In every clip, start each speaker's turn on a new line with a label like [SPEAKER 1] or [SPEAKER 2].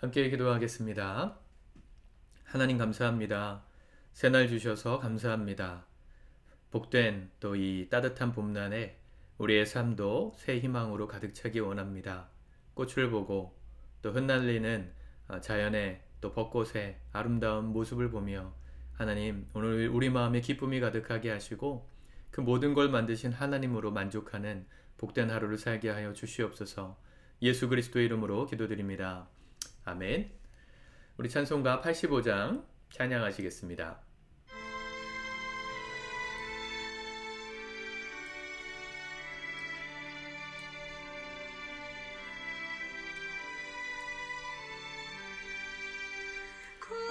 [SPEAKER 1] 함께 기도하겠습니다. 하나님 감사합니다. 새날 주셔서 감사합니다. 복된 또 이 따뜻한 봄날에 우리의 삶도 새 희망으로 가득 차기 원합니다. 꽃을 보고 또 흩날리는 자연의 또 벚꽃의 아름다운 모습을 보며 하나님 오늘 우리 마음에 기쁨이 가득하게 하시고 그 모든 걸 만드신 하나님으로 만족하는 복된 하루를 살게 하여 주시옵소서. 예수 그리스도의 이름으로 기도드립니다. 아멘. 우리 찬송가 85장 찬양하시겠습니다.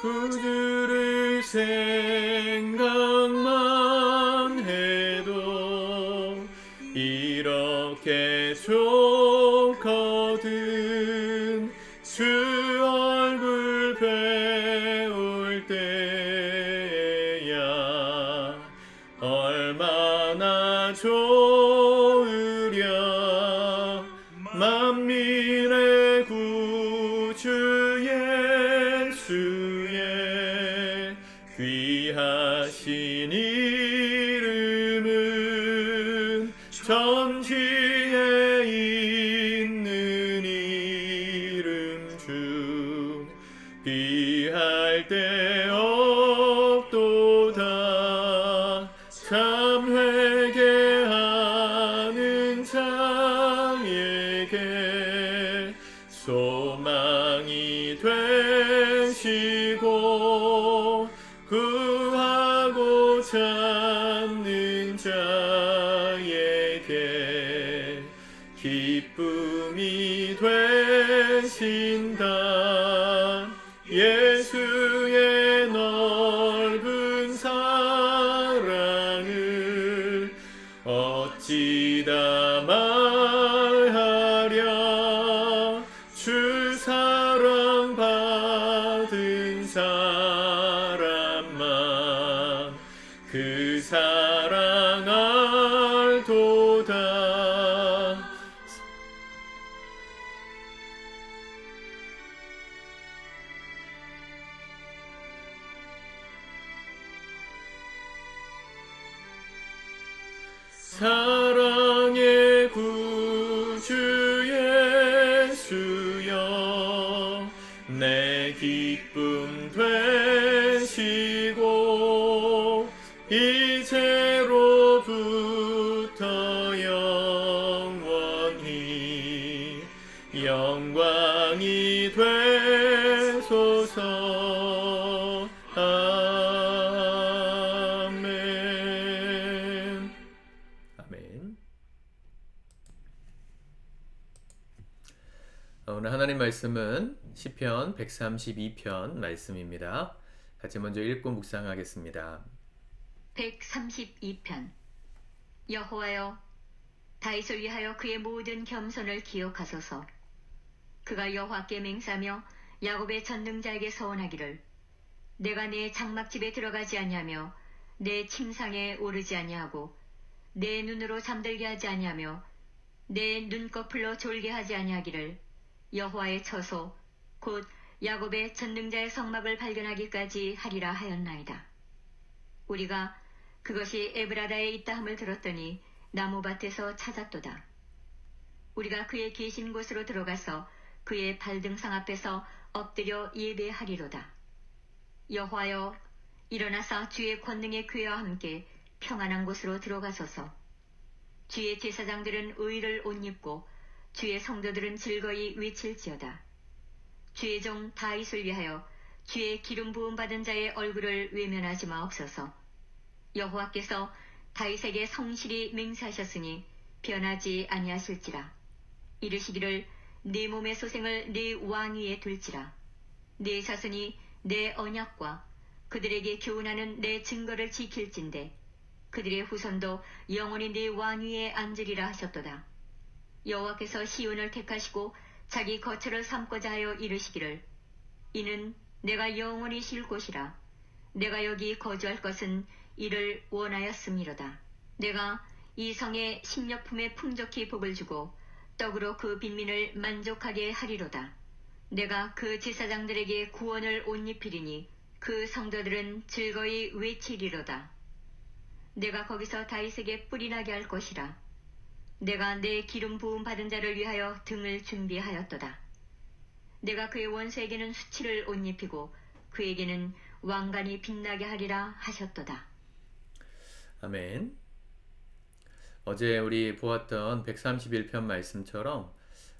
[SPEAKER 1] 구주를 생각만 해도 이렇게 좋거든. 주 얼굴 배울 때야 얼마나 좋으랴. 만민의 구주 예수의 귀하신 이름은 전지에 있는 이름 중 비할 데 없도다. 참 회개하는 자에게 소망이 되시고 구하고 찾는 자에게 기쁨이 되신다. 예수의 넓은 사랑을 어찌 다 말하랴. 주 사랑 받은 사람만 그 사랑 알도다. 사랑의 구주 예수여 내 기쁨 되시고 이제로부터 영원히 영광이 되소서. 아멘. 아멘. 오늘 하나님 말씀은 시편 132편 말씀입니다. 같이 먼저 읽고 묵상하겠습니다.
[SPEAKER 2] 132편. 여호와여, 다윗을 위하여 그의 모든 겸손을 기억하소서. 그가 여호와께 맹세하며 야곱의 전능자에게 서원하기를 내가 내 장막집에 들어가지 아니하며 내 침상에 오르지 아니하고 내 눈으로 잠들게 하지 아니하며 내 눈꺼풀로 졸게 하지 아니하기를 여호와의 처소 곧 야곱의 전능자의 성막을 발견하기까지 하리라 하였나이다. 우리가 그것이 에브라다에 있다 함을 들었더니 나무밭에서 찾았도다. 우리가 그의 계신 곳으로 들어가서 그의 발등상 앞에서 엎드려 예배하리로다. 여호와여, 일어나사 주의 권능의 궤와 함께 평안한 곳으로 들어가소서. 주의 제사장들은 의를 옷 입고 주의 성도들은 즐거이 외칠지어다. 주의 종 다윗을 위하여 주의 기름 부음 받은 자의 얼굴을 외면하지 마옵소서. 여호와께서 다윗에게 성실히 맹세하셨으니 변하지 아니하실지라. 이르시기를 네 몸의 소생을 네 왕위에 둘지라. 네 자손이 내 언약과 그들에게 교훈하는 내 증거를 지킬진대 그들의 후손도 영원히 네 왕위에 앉으리라 하셨도다. 여호와께서 시온을 택하시고 자기 거처를 삼고자 하여 이르시기를 이는 내가 영원히 쉴 곳이라. 내가 여기 거주할 것은 이를 원하였음이로다. 내가 이 성에 식료품에 풍족히 복을 주고 떡으로 그 빈민을 만족하게 하리로다. 내가 그 제사장들에게 구원을 옷 입히리니 그 성도들은 즐거이 외치리로다. 내가 거기서 다윗에게 뿔이 나게 할 것이라. 내가 내 기름 부음 받은 자를 위하여 등을 준비하였도다. 내가 그의 원수에게는 수치를 옷 입히고 그에게는 왕관이 빛나게 하리라 하셨도다.
[SPEAKER 1] 아멘. 어제 우리 보았던 131편 말씀처럼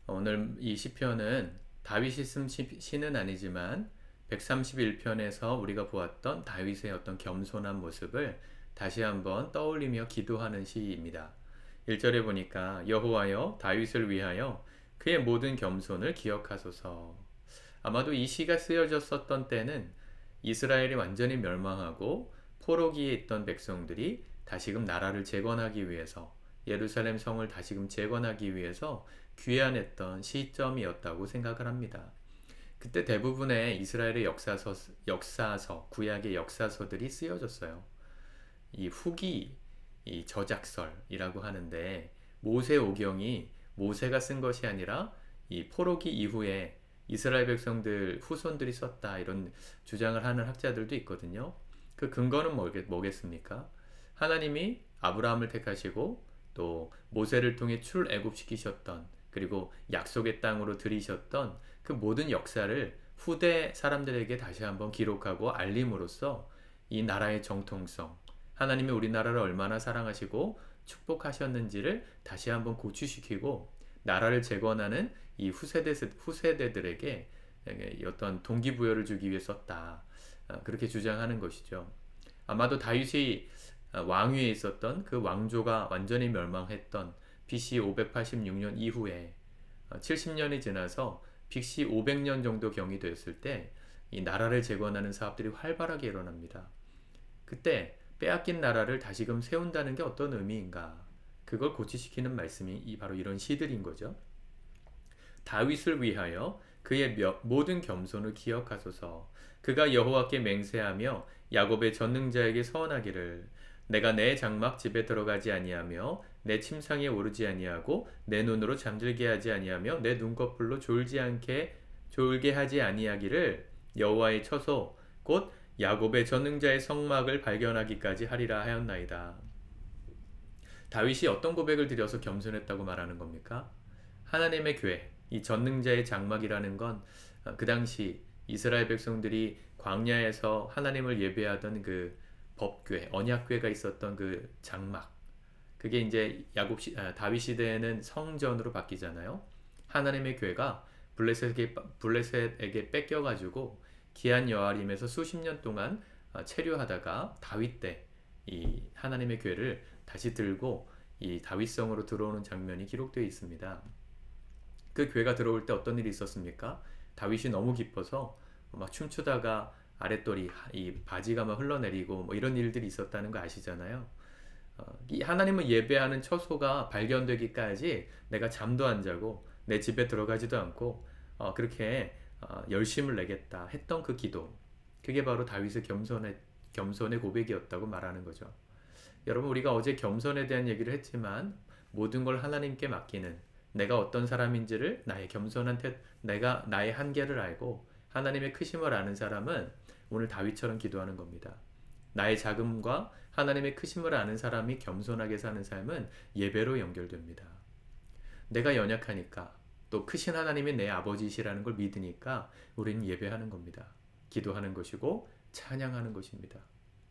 [SPEAKER 1] 오늘 이 시편은 다윗이 쓴 시는 아니지만 131편에서 우리가 보았던 다윗의 어떤 겸손한 모습을 다시 한번 떠올리며 기도하는 시입니다. 1절에 보니까 여호와여 다윗을 위하여 그의 모든 겸손을 기억하소서. 아마도 이 시가 쓰여졌었던 때는 이스라엘이 완전히 멸망하고 포로기에 있던 백성들이 다시금 나라를 재건하기 위해서 예루살렘 성을 다시금 재건하기 위해서 귀환했던 시점이었다고 생각을 합니다. 그때 대부분의 이스라엘의 역사서, 구약의 역사서들이 쓰여졌어요. 이 후기, 이 저작설이라고 하는데 모세오경이 모세가 쓴 것이 아니라 이 포로기 이후에 이스라엘 백성들 후손들이 썼다 이런 주장을 하는 학자들도 있거든요. 그 근거는 뭐겠습니까? 하나님이 아브라함을 택하시고 또 모세를 통해 출애굽시키셨던 그리고 약속의 땅으로 들이셨던 그 모든 역사를 후대 사람들에게 다시 한번 기록하고 알림으로써 이 나라의 정통성, 하나님이 우리나라를 얼마나 사랑하시고 축복하셨는지를 다시 한번 고취시키고 나라를 재건하는 이 후세대들에게 어떤 동기부여를 주기 위해 썼다. 그렇게 주장하는 것이죠. 아마도 다윗이 왕위에 있었던 그 왕조가 완전히 멸망했던 BC 586년 이후에 70년이 지나서 BC 500년 정도 경이 되었을 때 이 나라를 재건하는 사업들이 활발하게 일어납니다. 그때 빼앗긴 나라를 다시금 세운다는 게 어떤 의미인가? 그걸 고치시키는 말씀이 바로 이런 시들인 거죠. 다윗을 위하여 그의 모든 겸손을 기억하소서. 그가 여호와께 맹세하며 야곱의 전능자에게 서원하기를 내가 내 장막 집에 들어가지 아니하며 내 침상에 오르지 아니하고 내 눈으로 잠들게 하지 아니하며 내 눈꺼풀로 졸게 하지 아니하기를 여호와의 처소 곧 야곱의 전능자의 성막을 발견하기까지 하리라 하였나이다. 다윗이 어떤 고백을 드려서 겸손했다고 말하는 겁니까? 하나님의 교회, 이 전능자의 장막이라는 건 그 당시 이스라엘 백성들이 광야에서 하나님을 예배하던 그 법궤, 언약궤가 있었던 그 장막. 그게 이제 다윗 시대에는 성전으로 바뀌잖아요. 하나님의 교회가 블레셋에게 뺏겨가지고 기한 여아림에서 수십 년 동안 체류하다가 다윗 때 이 하나님의 교회를 다시 들고 이 다윗성으로 들어오는 장면이 기록되어 있습니다. 그 교회가 들어올 때 어떤 일이 있었습니까? 다윗이 너무 기뻐서 막 춤추다가 아랫돌이 이 바지가 막 흘러내리고 뭐 이런 일들이 있었다는 거 아시잖아요. 이 하나님을 예배하는 처소가 발견되기까지 내가 잠도 안 자고 내 집에 들어가지도 않고 그렇게 열심을 내겠다 했던 그 기도, 그게 바로 다윗의 겸손의 고백이었다고 말하는 거죠. 여러분, 우리가 어제 겸손에 대한 얘기를 했지만 모든 걸 하나님께 맡기는, 내가 어떤 사람인지를 내가 나의 한계를 알고 하나님의 크심을 아는 사람은 오늘 다윗처럼 기도하는 겁니다. 나의 작음과 하나님의 크심을 아는 사람이 겸손하게 사는 삶은 예배로 연결됩니다. 내가 연약하니까 또 크신 하나님이 내 아버지시라는 걸 믿으니까 우리는 예배하는 겁니다. 기도하는 것이고 찬양하는 것입니다.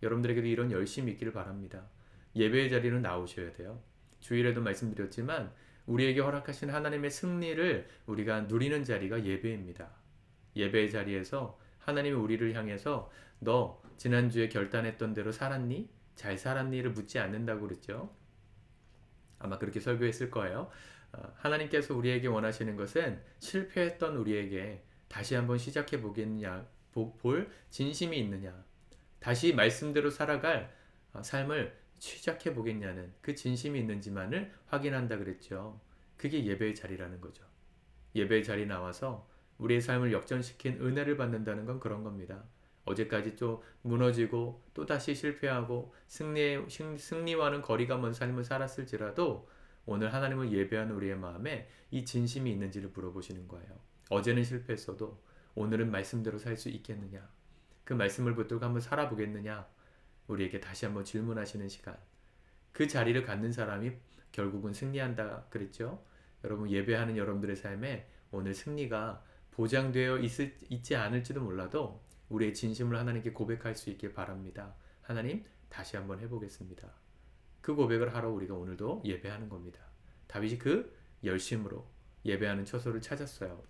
[SPEAKER 1] 여러분들에게도 이런 열심이 있기를 바랍니다. 예배의 자리는 나오셔야 돼요. 주일에도 말씀드렸지만 우리에게 허락하신 하나님의 승리를 우리가 누리는 자리가 예배입니다. 예배의 자리에서 하나님이 우리를 향해서 너 지난주에 결단했던 대로 살았니? 잘 살았니?를 묻지 않는다고 그랬죠. 아마 그렇게 설교했을 거예요. 하나님께서 우리에게 원하시는 것은 실패했던 우리에게 다시 한번 시작해 보겠냐, 볼 진심이 있느냐, 다시 말씀대로 살아갈 삶을 시작해 보겠냐는 그 진심이 있는지만을 확인한다 그랬죠. 그게 예배의 자리라는 거죠. 예배의 자리 나와서 우리의 삶을 역전시킨 은혜를 받는다는 건 그런 겁니다. 어제까지 또 무너지고 또 다시 실패하고 승리와는 거리가 먼 삶을 살았을지라도 오늘 하나님을 예배하는 우리의 마음에 이 진심이 있는지를 물어보시는 거예요. 어제는 실패했어도 오늘은 말씀대로 살 수 있겠느냐? 그 말씀을 붙들고 한번 살아보겠느냐? 우리에게 다시 한번 질문하시는 시간. 그 자리를 갖는 사람이 결국은 승리한다 그랬죠? 여러분, 예배하는 여러분들의 삶에 오늘 승리가 보장되어 있지 않을지도 몰라도 우리의 진심을 하나님께 고백할 수 있길 바랍니다. 하나님, 다시 한번 해보겠습니다. 그 고백을 하러 우리가 오늘도 예배하는 겁니다. 다윗이 그 열심으로 예배하는 처소를 찾았어요.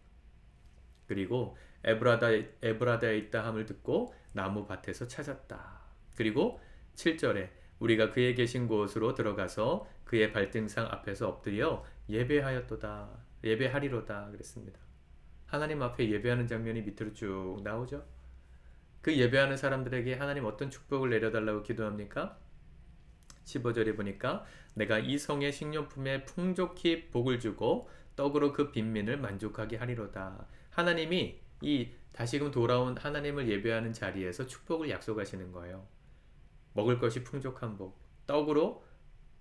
[SPEAKER 1] 그리고 에브라다에 있다 함을 듣고 나무 밭에서 찾았다. 그리고 7절에 우리가 그의 계신 곳으로 들어가서 그의 발등상 앞에서 엎드려 예배하리로다 그랬습니다. 하나님 앞에 예배하는 장면이 밑으로 쭉 나오죠. 그 예배하는 사람들에게 하나님 어떤 축복을 내려달라고 기도합니까? 15절에 보니까 내가 이 성의 식료품에 풍족히 복을 주고 떡으로 그 빈민을 만족하게 하리로다. 하나님이 이 다시금 돌아온 하나님을 예배하는 자리에서 축복을 약속하시는 거예요. 먹을 것이 풍족한 복, 떡으로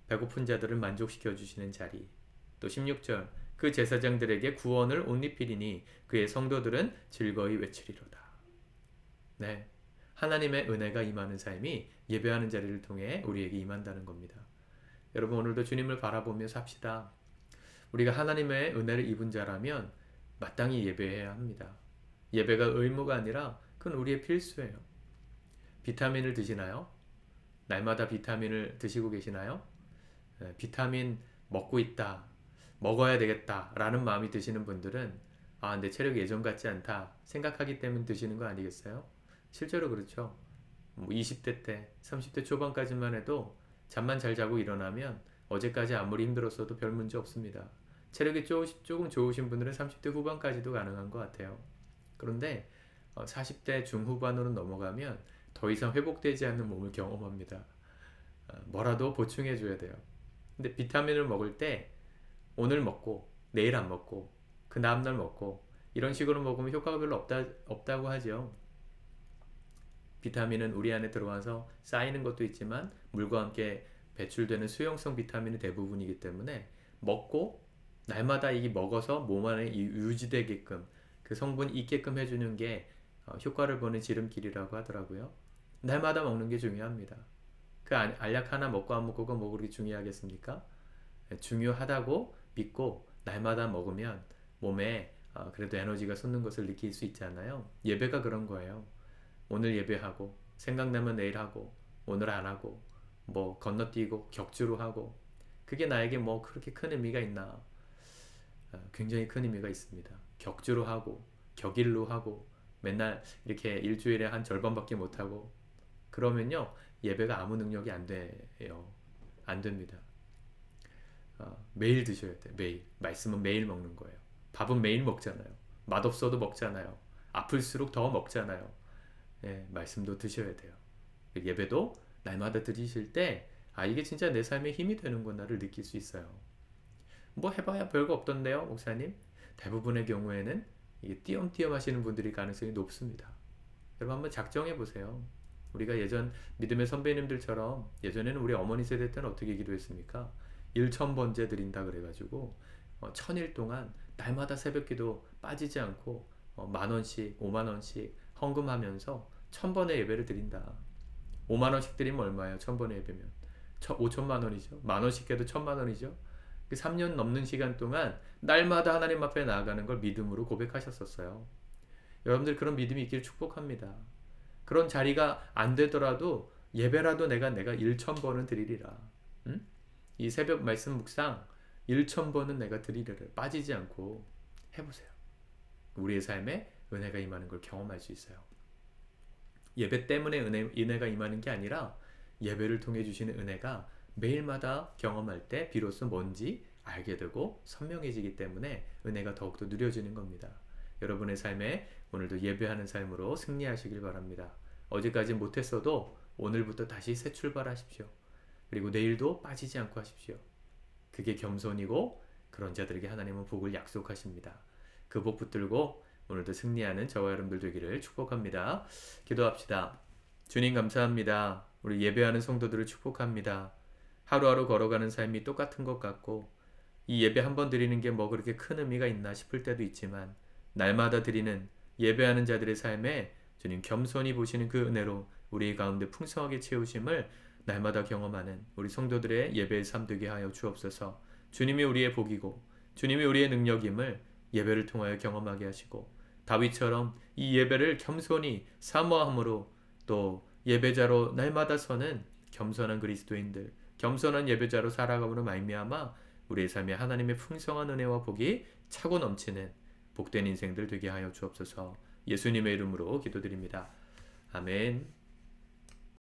[SPEAKER 1] 배고픈 자들을 만족시켜 주시는 자리. 또 16절 그 제사장들에게 구원을 옷 입히리니 그의 성도들은 즐거이 외치리로다. 네, 하나님의 은혜가 임하는 삶이 예배하는 자리를 통해 우리에게 임한다는 겁니다. 여러분, 오늘도 주님을 바라보며 삽시다. 우리가 하나님의 은혜를 입은 자라면 마땅히 예배해야 합니다. 예배가 의무가 아니라 그건 우리의 필수예요. 비타민을 드시나요? 날마다 비타민을 드시고 계시나요? 비타민 먹고 있다, 먹어야 되겠다 라는 마음이 드시는 분들은 내 체력이 예전 같지 않다 생각하기 때문에 드시는 거 아니겠어요? 실제로 그렇죠. 20대 때, 30대 초반까지만 해도 잠만 잘 자고 일어나면 어제까지 아무리 힘들었어도 별 문제 없습니다. 체력이 조금 좋으신 분들은 30대 후반까지도 가능한 것 같아요. 그런데 40대 중후반으로 넘어가면 더 이상 회복되지 않는 몸을 경험합니다. 뭐라도 보충해 줘야 돼요. 근데 비타민을 먹을 때 오늘 먹고 내일 안 먹고 그 다음날 먹고 이런 식으로 먹으면 효과가 별로 없다고 하죠. 비타민은 우리 안에 들어와서 쌓이는 것도 있지만 물과 함께 배출되는 수용성 비타민이 대부분이기 때문에 먹고 날마다 이게 먹어서 몸 안에 유지되게끔 그 성분이 있게끔 해주는 게 효과를 보는 지름길이라고 하더라고요. 날마다 먹는 게 중요합니다. 그 알약 하나 먹고 안 먹고가 뭐 그렇게 중요하겠습니까? 중요하다고 믿고 날마다 먹으면 몸에 그래도 에너지가 솟는 것을 느낄 수 있잖아요. 예배가 그런 거예요. 오늘 예배하고 생각나면 내일 하고 오늘 안 하고 뭐 건너뛰고 격주로 하고 그게 나에게 뭐 그렇게 큰 의미가 있나? 굉장히 큰 의미가 있습니다. 격주로 하고 격일로 하고 맨날 이렇게 일주일에 한 절반밖에 못 하고 그러면요 예배가 아무 능력이 안 돼요. 안 됩니다. 매일 드셔야 돼요. 매일. 말씀은 매일 먹는 거예요. 밥은 매일 먹잖아요. 맛없어도 먹잖아요. 아플수록 더 먹잖아요. 예, 말씀도 드셔야 돼요. 예배도 날마다 드리실 때 이게 진짜 내 삶에 힘이 되는구나를 느낄 수 있어요. 뭐 해봐야 별거 없던데요, 목사님? 대부분의 경우에는 이게 띄엄띄엄 하시는 분들이 가능성이 높습니다. 여러분 한번 작정해 보세요. 우리가 예전 믿음의 선배님들처럼 예전에는 우리 어머니 세대 때는 어떻게 기도했습니까? 1,000번째 드린다 그래가지고 1000일 동안 날마다 새벽기도 빠지지 않고 10,000원씩 50,000원씩 헌금하면서 1000번의 예배를 드린다. 50,000원씩 드리면 얼마예요? 1000번의 예배면 5천만 원이죠. 10,000원씩 해도 1,000만 원이죠. 3년 넘는 시간 동안 날마다 하나님 앞에 나아가는 걸 믿음으로 고백하셨었어요. 여러분들 그런 믿음이 있기를 축복합니다. 그런 자리가 안 되더라도 예배라도 내가 1,000번은 드리리라. 응? 이 새벽 말씀 묵상 1,000번은 내가 드리리라. 빠지지 않고 해보세요. 우리의 삶에 은혜가 임하는 걸 경험할 수 있어요. 예배 때문에 은혜가 임하는 게 아니라 예배를 통해 주시는 은혜가 매일마다 경험할 때 비로소 뭔지 알게 되고 선명해지기 때문에 은혜가 더욱더 누려지는 겁니다. 여러분의 삶에 오늘도 예배하는 삶으로 승리하시길 바랍니다. 어제까지 못했어도 오늘부터 다시 새 출발하십시오. 그리고 내일도 빠지지 않고 하십시오. 그게 겸손이고 그런 자들에게 하나님은 복을 약속하십니다. 그 복 붙들고 오늘도 승리하는 저와 여러분들 되기를 축복합니다. 기도합시다. 주님 감사합니다. 우리 예배하는 성도들을 축복합니다. 하루하루 걸어가는 삶이 똑같은 것 같고 이 예배 한 번 드리는 게 뭐 그렇게 큰 의미가 있나 싶을 때도 있지만 날마다 드리는 예배하는 자들의 삶에 주님 겸손히 보시는 그 은혜로 우리 가운데 풍성하게 채우심을 날마다 경험하는 우리 성도들의 예배의 삶 되게 하여 주옵소서. 주님이 우리의 복이고 주님이 우리의 능력임을 예배를 통하여 경험하게 하시고 다윗처럼 이 예배를 겸손히 사모함으로 또 예배자로 날마다 서는 겸손한 그리스도인들, 겸손한 예배자로 살아감으로 말미암아 우리의 삶에 하나님의 풍성한 은혜와 복이 차고 넘치는 복된 인생들 되게 하여 주옵소서. 예수님의 이름으로 기도드립니다. 아멘.